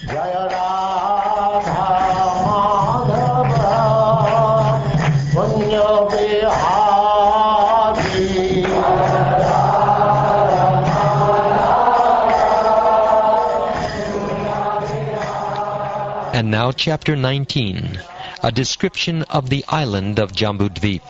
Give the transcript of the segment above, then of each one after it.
Jaya Radha Madhava Punya Bihari. And now chapter 19, a description of the island of Jambudvip.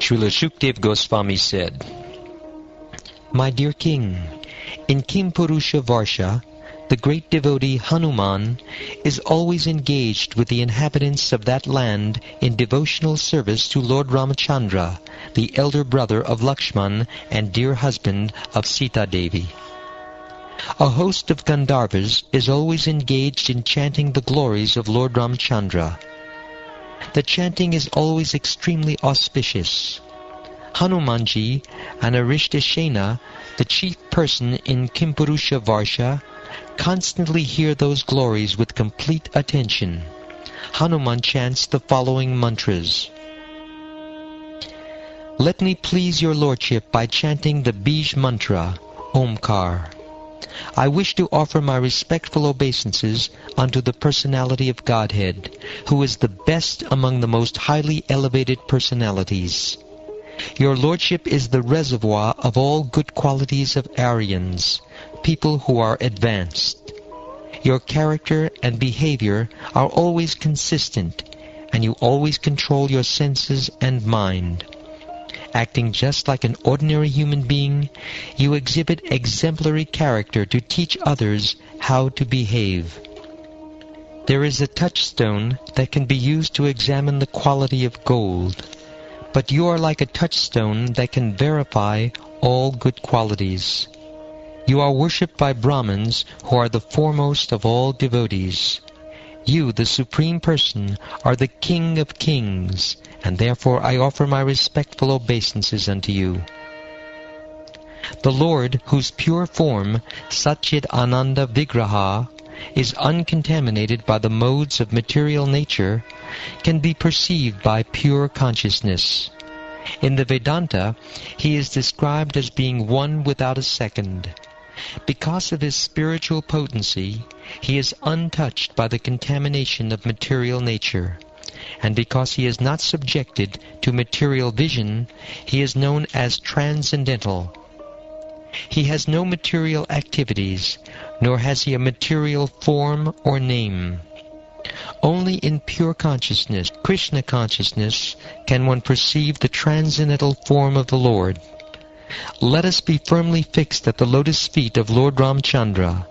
Srila Shukdev Goswami said, "My dear king, in Kimpurusha Varsha, the great devotee Hanuman is always engaged with the inhabitants of that land in devotional service to Lord Ramachandra, the elder brother of Lakshman and dear husband of Sita Devi. A host of Gandharvas is always engaged in chanting the glories of Lord Ramachandra. The chanting is always extremely auspicious. Hanumanji and Arishtashena, the chief person in Kimpurusha Varsha, constantly hear those glories with complete attention. Hanuman chants the following mantras. Let me please your lordship by chanting the Bij mantra, Omkar. I wish to offer my respectful obeisances unto the personality of Godhead, who is the best among the most highly elevated personalities. Your lordship is the reservoir of all good qualities of Aryans, people who are advanced. Your character and behavior are always consistent, and you always control your senses and mind. Acting just like an ordinary human being, you exhibit exemplary character to teach others how to behave. There is a touchstone that can be used to examine the quality of gold, but you are like a touchstone that can verify all good qualities. You are worshipped by Brahmins who are the foremost of all devotees. You, the Supreme Person, are the King of Kings, and therefore I offer my respectful obeisances unto you. The Lord, whose pure form, Satchit Ananda Vigraha, is uncontaminated by the modes of material nature, can be perceived by pure consciousness. In the Vedanta, he is described as being one without a second. Because of his spiritual potency, he is untouched by the contamination of material nature. And because he is not subjected to material vision, he is known as transcendental. He has no material activities, nor has he a material form or name. Only in pure consciousness, Krishna consciousness, can one perceive the transcendental form of the Lord. Let us be firmly fixed at the lotus feet of Lord Ramchandra,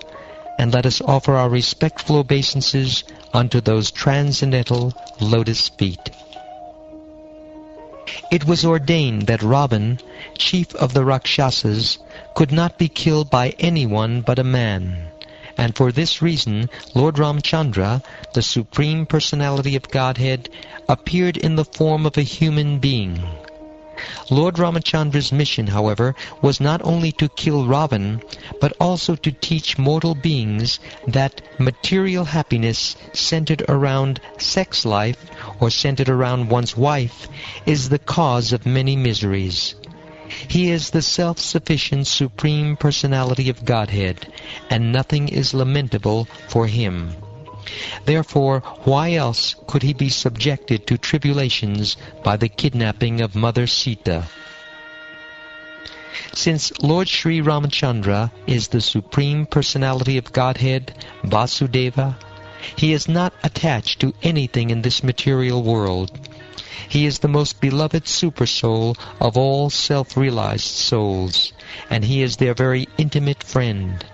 and let us offer our respectful obeisances unto those transcendental lotus feet." It was ordained that Ravan, chief of the Rakshasas, could not be killed by anyone but a man, and for this reason Lord Ramchandra, the Supreme Personality of Godhead, appeared in the form of a human being. Lord Ramachandra's mission, however, was not only to kill Ravan, but also to teach mortal beings that material happiness centered around sex life or centered around one's wife is the cause of many miseries. He is the self-sufficient Supreme Personality of Godhead, and nothing is lamentable for him. Therefore, why else could he be subjected to tribulations by the kidnapping of Mother Sita? Since Lord Sri Ramachandra is the Supreme Personality of Godhead, Vasudeva, he is not attached to anything in this material world. He is the most beloved Supersoul of all self-realized souls, and he is their very intimate friend.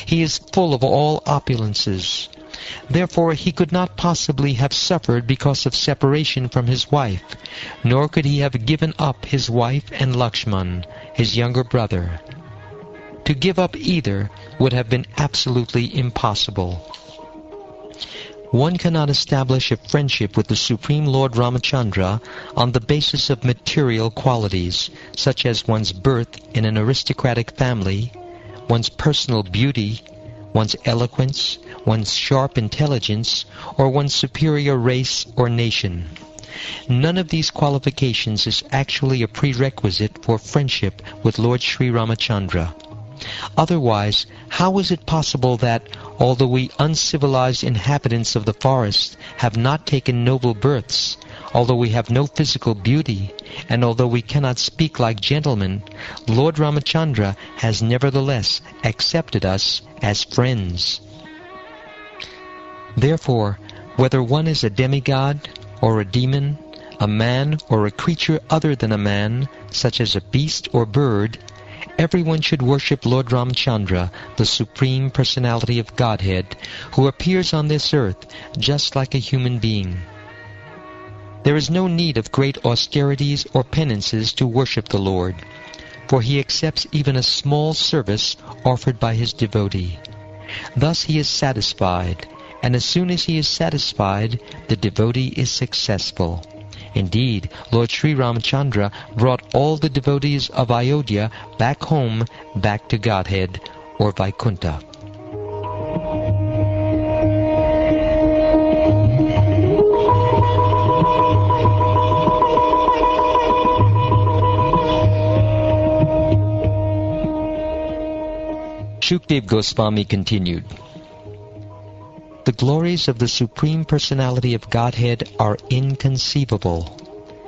He is full of all opulences, Therefore he could not possibly have suffered because of separation from his wife, nor could he have given up his wife and Lakshman, his younger brother. To give up either would have been absolutely impossible. One cannot establish a friendship with the Supreme Lord Ramachandra on the basis of material qualities, such as one's birth in an aristocratic family, one's personal beauty, one's eloquence, one's sharp intelligence, or one's superior race or nation. None of these qualifications is actually a prerequisite for friendship with Lord Sri Ramachandra. Otherwise, how is it possible that, although we uncivilized inhabitants of the forest have not taken noble births, although we have no physical beauty, and although we cannot speak like gentlemen, Lord Ramachandra has nevertheless accepted us as friends? Therefore, whether one is a demigod or a demon, a man or a creature other than a man, such as a beast or bird, everyone should worship Lord Ramachandra, the Supreme Personality of Godhead, who appears on this earth just like a human being. There is no need of great austerities or penances to worship the Lord, for he accepts even a small service offered by his devotee. Thus he is satisfied, and as soon as he is satisfied, the devotee is successful. Indeed, Lord Sri Ramachandra brought all the devotees of Ayodhya back home, back to Godhead, or Vaikuntha. Shukdev Goswami continued, "The glories of the Supreme Personality of Godhead are inconceivable.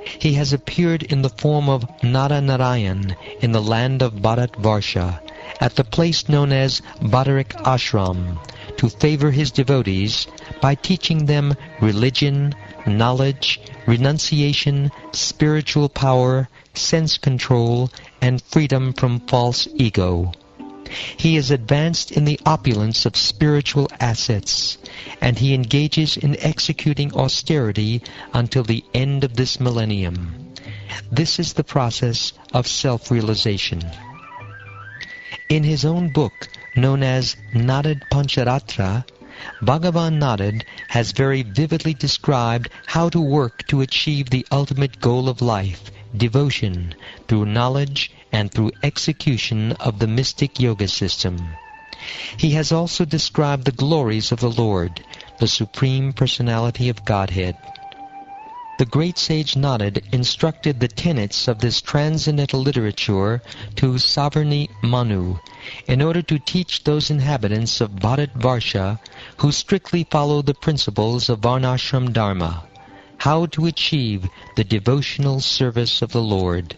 He has appeared in the form of Nara Narayan in the land of Bharatvarsha, at the place known as Badarik Ashram, to favor his devotees by teaching them religion, knowledge, renunciation, spiritual power, sense control, and freedom from false ego. He is advanced in the opulence of spiritual assets, and he engages in executing austerity until the end of this millennium. This is the process of self-realization." In his own book, known as Nadad Pancharatra, Bhagavan Nadad has very vividly described how to work to achieve the ultimate goal of life, devotion, through knowledge and through execution of the mystic yoga system. He has also described the glories of the Lord, the Supreme Personality of Godhead. The great sage Nadad instructed the tenets of this transcendental literature to Savarni Manu, in order to teach those inhabitants of Bharatvarsha who strictly follow the principles of Varnashram Dharma how to achieve the devotional service of the Lord.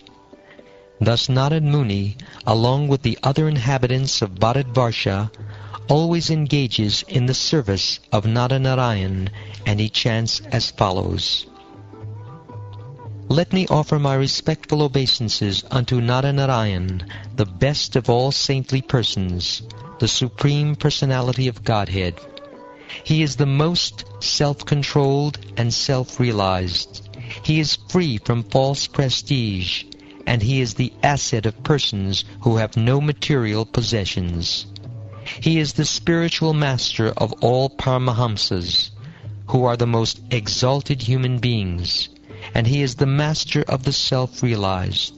Thus Narad Muni, along with the other inhabitants of Bharatvarsha, always engages in the service of Naranarayan, and he chants as follows: "Let me offer my respectful obeisances unto Naranarayan, the best of all saintly persons, the Supreme Personality of Godhead. He is the most self-controlled and self-realized. He is free from false prestige, and he is the asset of persons who have no material possessions. He is the spiritual master of all Paramahamsas, who are the most exalted human beings, and he is the master of the self-realized.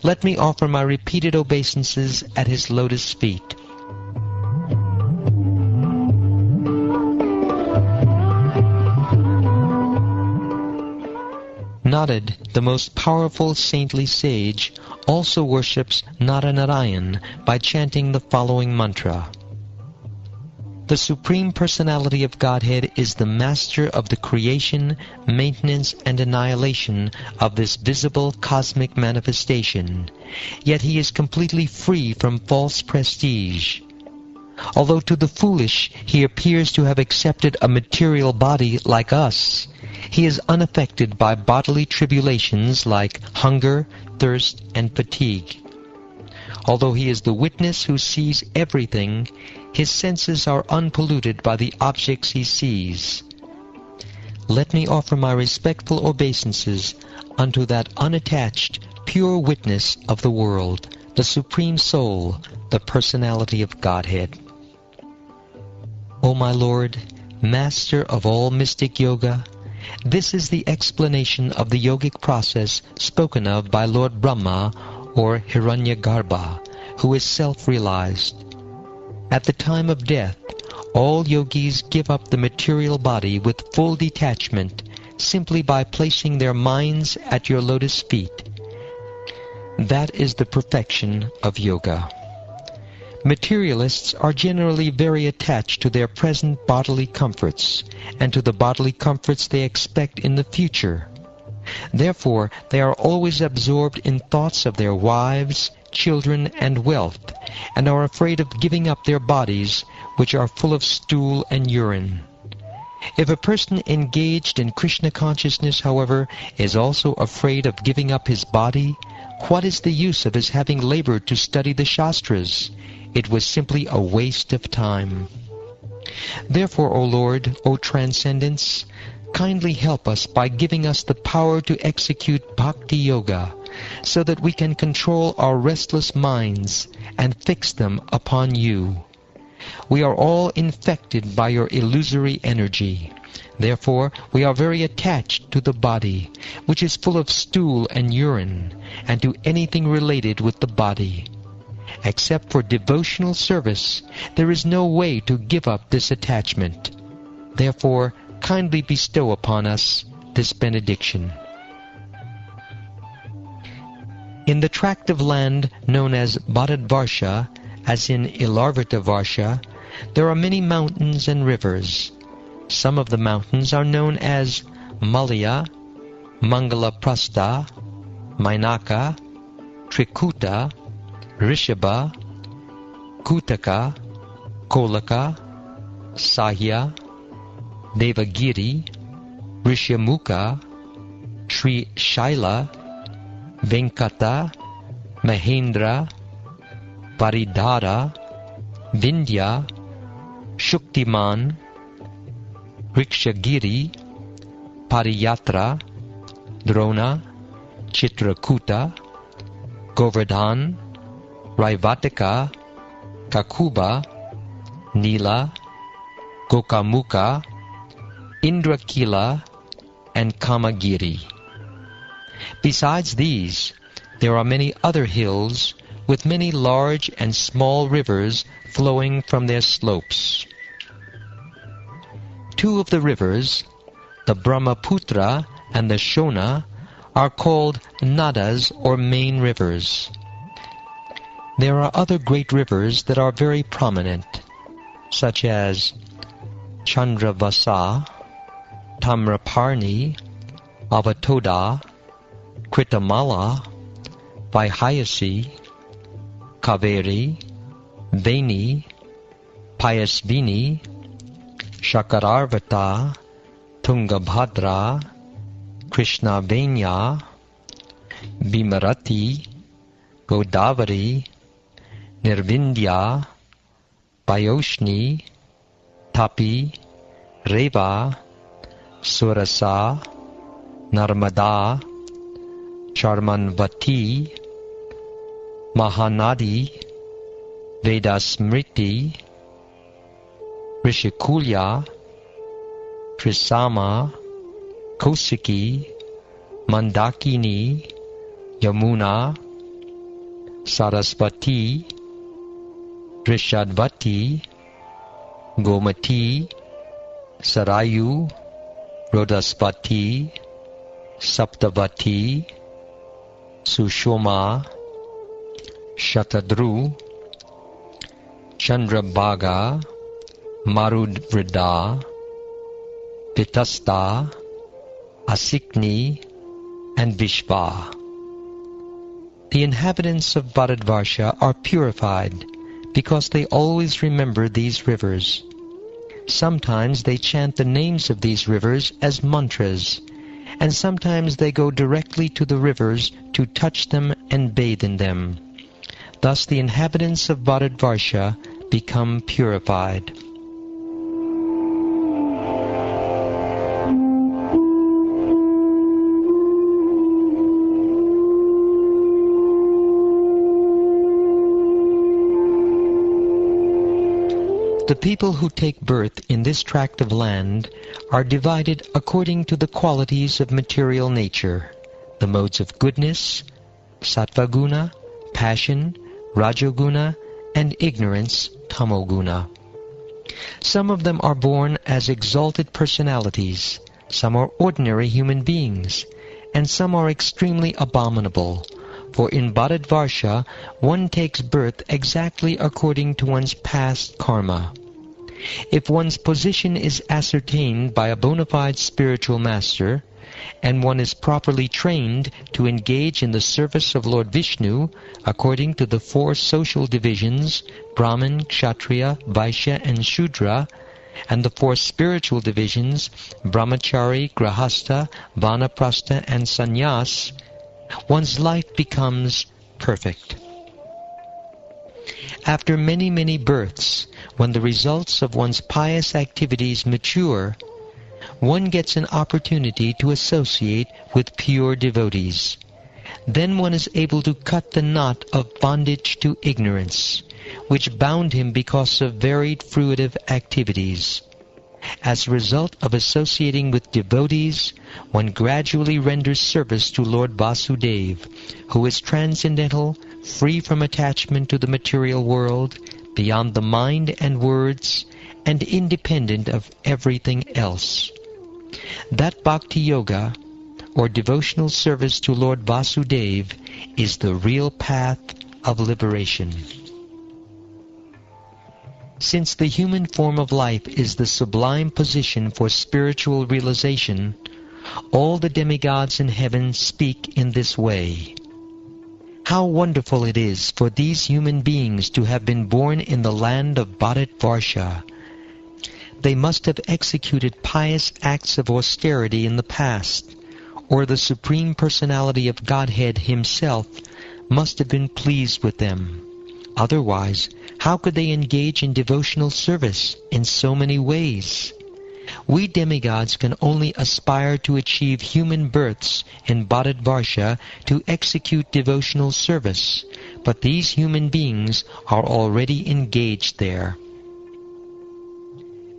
Let me offer my repeated obeisances at his lotus feet." Narad, the most powerful saintly sage, also worships Naranarayan by chanting the following mantra: "The Supreme Personality of Godhead is the master of the creation, maintenance, and annihilation of this visible cosmic manifestation, yet he is completely free from false prestige. Although to the foolish he appears to have accepted a material body like us, he is unaffected by bodily tribulations like hunger, thirst, and fatigue. Although he is the witness who sees everything, his senses are unpolluted by the objects he sees. Let me offer my respectful obeisances unto that unattached, pure witness of the world, the Supreme Soul, the Personality of Godhead. O my Lord, Master of all mystic yoga, this is the explanation of the yogic process spoken of by Lord Brahma or Hiranyagarbha, who is self-realized. At the time of death, all yogis give up the material body with full detachment simply by placing their minds at your lotus feet. That is the perfection of yoga. Materialists are generally very attached to their present bodily comforts and to the bodily comforts they expect in the future. Therefore, they are always absorbed in thoughts of their wives, children, and wealth, and are afraid of giving up their bodies, which are full of stool and urine. If a person engaged in Krishna consciousness, however, is also afraid of giving up his body, what is the use of his having labored to study the Shastras? It was simply a waste of time. Therefore, O Lord, O Transcendence, kindly help us by giving us the power to execute Bhakti Yoga, so that we can control our restless minds and fix them upon you. We are all infected by your illusory energy. Therefore, we are very attached to the body, which is full of stool and urine, and to anything related with the body. Except for devotional service, there is no way to give up this attachment. Therefore, kindly bestow upon us this benediction. In the tract of land known as Bharatvarsha, as in Ilarvatavarsha, there are many mountains and rivers. Some of the mountains are known as Malya, Mangalaprastha, Mainaka, Trikuta, Rishabha, Kutaka, Kolaka, Sahya, Devagiri, Rishyamukha, Sri Shaila, Venkata, Mahendra, Varidhara, Vindhya, Shuktiman, Rikshagiri, Pariyatra, Drona, Chitrakuta, Govardhan, Raivataka, Kakuba, Nila, Gokamukha, Indrakila, and Kamagiri. Besides these, there are many other hills with many large and small rivers flowing from their slopes. Two of the rivers, the Brahmaputra and the Shona, are called nadas or main rivers. There are other great rivers that are very prominent, such as Chandravasa, Tamraparni, Avatoda, Kritamala, Vaihayasi, Kaveri, Veni, Payasvini, Shakararvata, Tungabhadra, Krishnavenya, Bimarati, Godavari, Nirvindya, Payoshni, Tapi, Reva, Surasa, Narmada, Charmanvati, Mahanadi, Vedasmriti, Rishikulya, Trisama, Kosiki, Mandakini, Yamuna, Sarasvati, Drishadvati, Gomati, Sarayu, Rodaspati, Saptavati, Sushoma, Shatadru, Chandrabhaga, Marudvrida, Vitasta, Asikni, and Vishva. The inhabitants of Bharatvarsha are purified because they always remember these rivers. Sometimes they chant the names of these rivers as mantras, and sometimes they go directly to the rivers to touch them and bathe in them. Thus the inhabitants of Bharatvarsha become purified. The people who take birth in this tract of land are divided according to the qualities of material nature, the modes of goodness, sattvaguna, passion, rajoguna, and ignorance, tamoguna. Some of them are born as exalted personalities, some are ordinary human beings, and some are extremely abominable. For in Bharatvarsha, one takes birth exactly according to one's past karma. If one's position is ascertained by a bona fide spiritual master, and one is properly trained to engage in the service of Lord Vishnu according to the 4 social divisions, Brahman, Kshatriya, Vaishya, and Shudra, and the 4 spiritual divisions, Brahmachari, Grahastha, Vanaprastha, and Sannyas, one's life becomes perfect. After many, many births, when the results of one's pious activities mature, one gets an opportunity to associate with pure devotees. Then one is able to cut the knot of bondage to ignorance, which bound him because of varied fruitive activities. As a result of associating with devotees, one gradually renders service to Lord Vasudeva, who is transcendental, free from attachment to the material world, beyond the mind and words, and independent of everything else. That Bhakti Yoga, or devotional service to Lord Vasudeva, is the real path of liberation. Since the human form of life is the sublime position for spiritual realization, all the demigods in heaven speak in this way. How wonderful it is for these human beings to have been born in the land of Bharatvarsha. They must have executed pious acts of austerity in the past, or the Supreme Personality of Godhead Himself must have been pleased with them. Otherwise, how could they engage in devotional service in so many ways? We demigods can only aspire to achieve human births in Bharatvarsha to execute devotional service, but these human beings are already engaged there.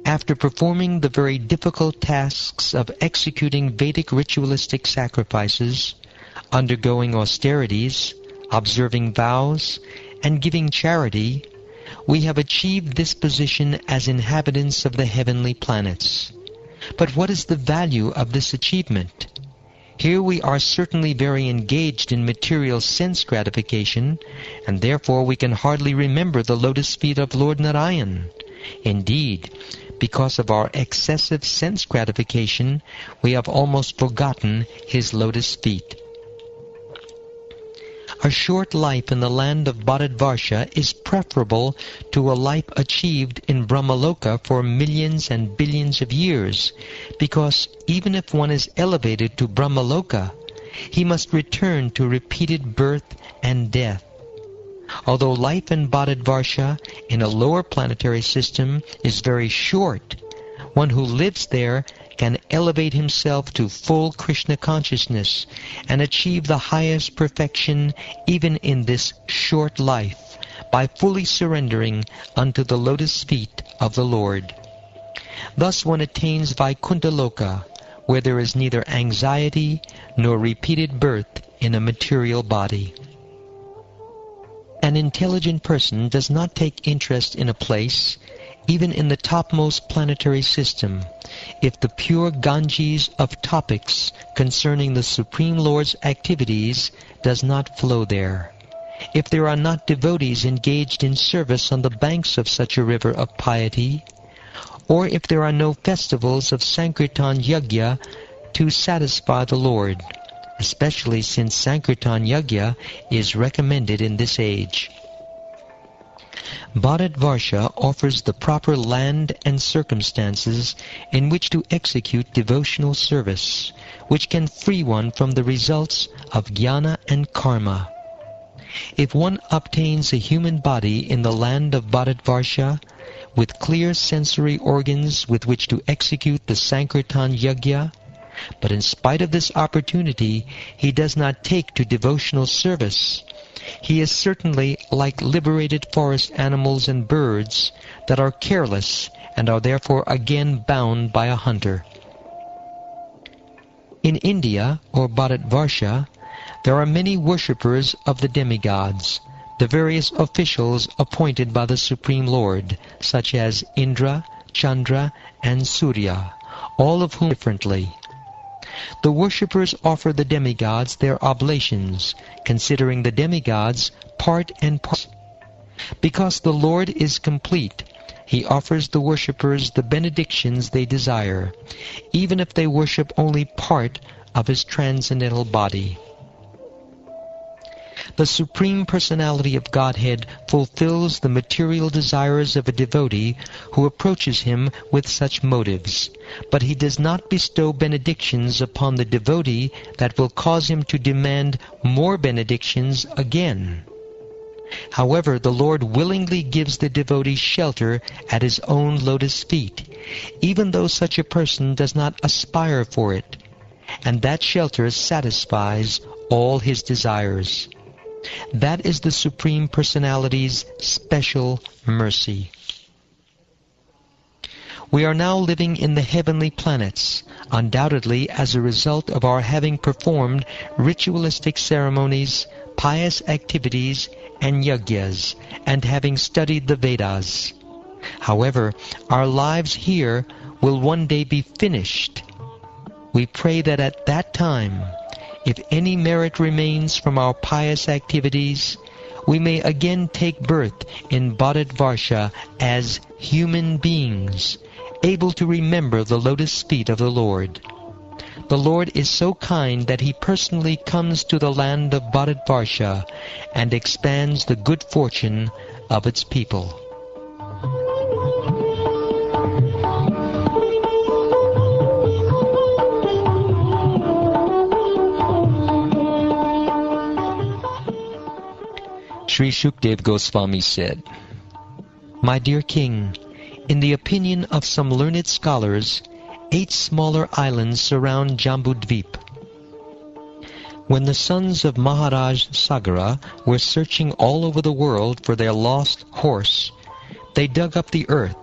After performing the very difficult tasks of executing Vedic ritualistic sacrifices, undergoing austerities, observing vows, and giving charity, we have achieved this position as inhabitants of the heavenly planets. But what is the value of this achievement? Here we are certainly very engaged in material sense gratification, and therefore we can hardly remember the lotus feet of Lord Narayan. Indeed, because of our excessive sense gratification, we have almost forgotten his lotus feet. A short life in the land of Bharatvarsha is preferable to a life achieved in Brahmaloka for millions and billions of years, because even if one is elevated to Brahmaloka, he must return to repeated birth and death. Although life in Bharatvarsha, in a lower planetary system, is very short, one who lives there can elevate himself to full Krishna consciousness and achieve the highest perfection even in this short life by fully surrendering unto the lotus feet of the Lord. Thus one attains Vaikuntha Loka, where there is neither anxiety nor repeated birth in a material body. An intelligent person does not take interest in a place, even in the topmost planetary system, if the pure Ganges of topics concerning the Supreme Lord's activities does not flow there, if there are not devotees engaged in service on the banks of such a river of piety, or if there are no festivals of Sankirtan Yajna to satisfy the Lord, especially since Sankirtan Yajna is recommended in this age. Bharatvarsha offers the proper land and circumstances in which to execute devotional service, which can free one from the results of jnana and karma. If one obtains a human body in the land of Bharatvarsha, with clear sensory organs with which to execute the Sankirtan Yajna, but in spite of this opportunity he does not take to devotional service, he is certainly like liberated forest animals and birds that are careless and are therefore again bound by a hunter. In India, or Bharatvarsha, there are many worshippers of the demigods, the various officials appointed by the Supreme Lord, such as Indra, Chandra, and Surya, all of whom differently. The worshippers offer the demigods their oblations, considering the demigods part and parcel. Because the Lord is complete, he offers the worshippers the benedictions they desire, even if they worship only part of his transcendental body. The Supreme Personality of Godhead fulfills the material desires of a devotee who approaches him with such motives, but he does not bestow benedictions upon the devotee that will cause him to demand more benedictions again. However, the Lord willingly gives the devotee shelter at his own lotus feet, even though such a person does not aspire for it, and that shelter satisfies all his desires. That is the Supreme Personality's special mercy. We are now living in the heavenly planets, undoubtedly as a result of our having performed ritualistic ceremonies, pious activities, and yajnas, and having studied the Vedas. However, our lives here will one day be finished. We pray that at that time, if any merit remains from our pious activities, we may again take birth in Bharatvarsha as human beings, able to remember the lotus feet of the Lord. The Lord is so kind that he personally comes to the land of Bharatvarsha and expands the good fortune of its people. Sri Shukdev Goswami said, "My dear king, in the opinion of some learned scholars, 8 smaller islands surround Jambudvip. When the sons of Maharaj Sagara were searching all over the world for their lost horse, they dug up the earth,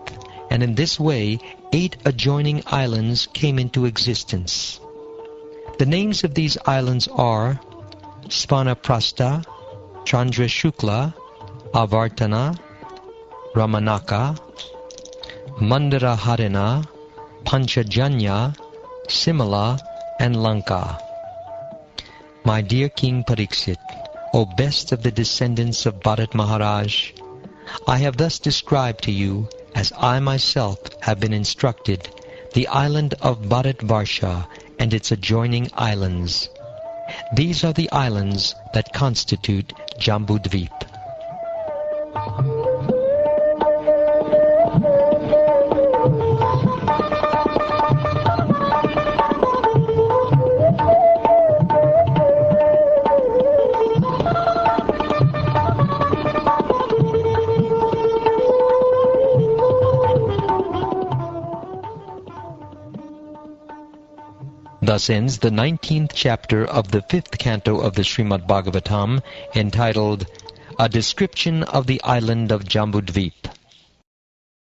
and in this way 8 adjoining islands came into existence. The names of these islands are Svanaprastha, Chandra Shukla, Avartana, Ramanaka, Mandara Harina, Panchajanya, Simala, and Lanka. My dear King Pariksit, O best of the descendants of Bharat Maharaj, I have thus described to you, as I myself have been instructed, the island of Bharatvarsha and its adjoining islands. These are the islands that constitute Jambudvip." Thus ends the 19th chapter of the 5th canto of the Srimad Bhagavatam, entitled A Description of the Island of Jambudvip.